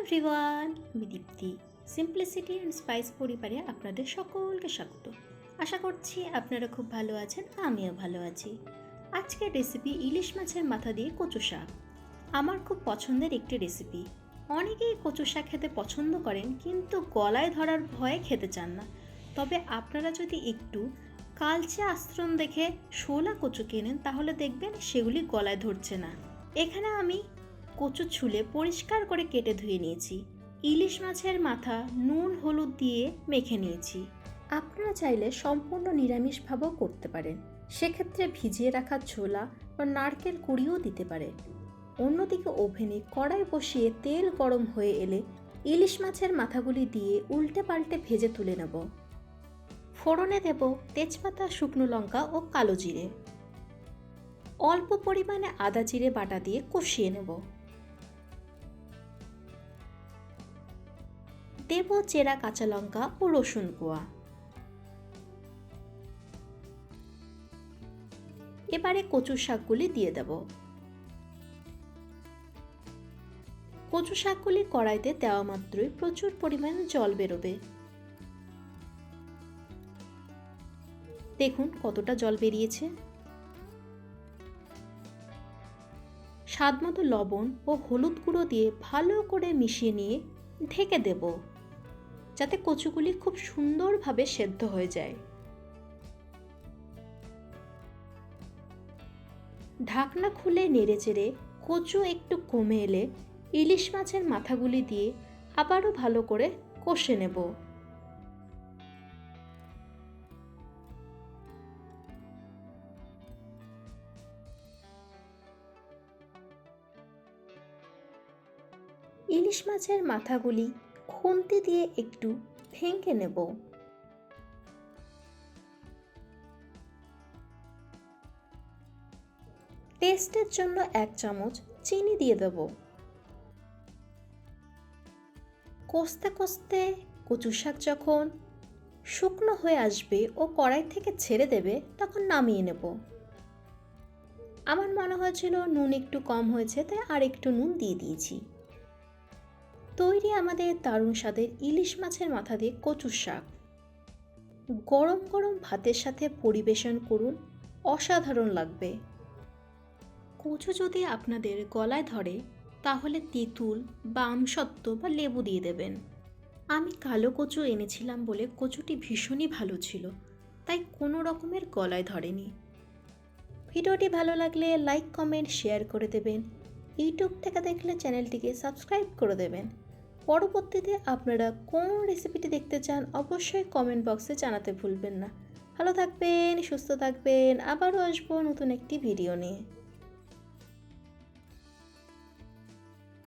Everyone, আমি দীপ্তি। Simplicity and spice পরিবারে আপনাদের সকলকে স্বাগত। আশা করছি আপনারা খুব ভালো আছেন, আমিও ভালো আছি। আজকের রেসিপি ইলিশ মাছের মাথা দিয়ে কচু শাক। আমার খুব পছন্দের একটি রেসিপি। অনেকেই কচু শাক খেতে পছন্দ করেন, কিন্তু গলায় ধরার ভয়ে খেতে চান না। তবে আপনারা যদি একটু কালচে আস্তরণ দেখে শোলা কচু কেনেন, তাহলে দেখবেন সেগুলি গলায় ধরছে না। এখানে আমি কচু ছুলে পরিষ্কার করে কেটে ধুয়ে নিয়েছি। ইলিশ মাছের মাথা নুন হলুদ দিয়ে মেখে নিয়েছি। আপনারা চাইলে সম্পূর্ণ নিরামিষভাবেও করতে পারেন, সেক্ষেত্রে ভিজিয়ে রাখা ছোলা বা নারকেল কুড়িও দিতে পারেন। অন্যদিকে ওভেনে কড়াই বসিয়ে তেল গরম হয়ে এলে ইলিশ মাছের মাথাগুলি দিয়ে উল্টে পাল্টে ভেজে তুলে নেব। ফোড়নে দেব তেজপাতা, শুকনো লঙ্কা ও কালো জিরে। অল্প পরিমাণে আদা জিরে বাটা দিয়ে কষিয়ে নেব। দেব চেরা কাঁচা লঙ্কা ও রসুন কোয়া। এবারে কচু শাকগুলি দিয়ে দেব। কচু শাকগুলি কড়াইতে দেওয়া মাত্রই প্রচুর পরিমাণে জল বেরোবে। দেখুন কতটা জল বেরিয়েছে। স্বাদমতো লবণ ও হলুদ গুঁড়ো দিয়ে ভালো করে মিশিয়ে নিয়ে ঢেকে দেব, যাতে কচুগুলি খুব সুন্দরভাবে সেদ্ধ হয়ে যায়। ঢাকনা খুলে নেড়েচেড়ে কচু একটু কমে এলে ইলিশ মাছের মাথাগুলি দিয়ে আবারও ভালো করে কষে নেব। ইলিশ মাছের মাথাগুলি খুন্তি দিয়ে একটু ভেঙে নেব। টেস্টের জন্য 1 চামচ চিনি দিয়ে দেব। কষতে কষতে কচু শাক যখন শুকনো হয়ে আসবে ও কড়াই থেকে ছেড়ে দেবে, তখন নামিয়ে নেব। আমার মনে হয়েছিল নুন একটু কম হয়েছে, তাই আর একটু নুন দিয়ে দিয়েছি। তৈরি আমাদের দারুণ স্বাদের ইলিশ মাছের মাথা দিয়ে কচু শাক। গরম গরম ভাতের সাথে পরিবেশন করুন, অসাধারণ লাগবে। কচু যদি আপনাদের গলায় ধরে, তাহলে তেঁতুল বা আমসত্ত্ব বা লেবু দিয়ে দেবেন। আমি কালো কচু এনেছিলাম বলে কচুটি ভীষণই ভালো ছিল, তাই কোনো রকমের গলায় ধরেনি। ভিডিওটি ভালো লাগলে লাইক, কমেন্ট, শেয়ার করে দেবেন। ইউটিউব থেকে দেখলে চ্যানেলটিকে সাবস্ক্রাইব করে দেবেন। পরবর্তীতে আপনারা কোন রেসিপিটি দেখতে চান অবশ্যই কমেন্ট বক্সে জানাতে ভুলবেন না। ভালো থাকবেন, সুস্থ থাকবেন। আবারও আসবো নতুন একটি ভিডিও নিয়ে।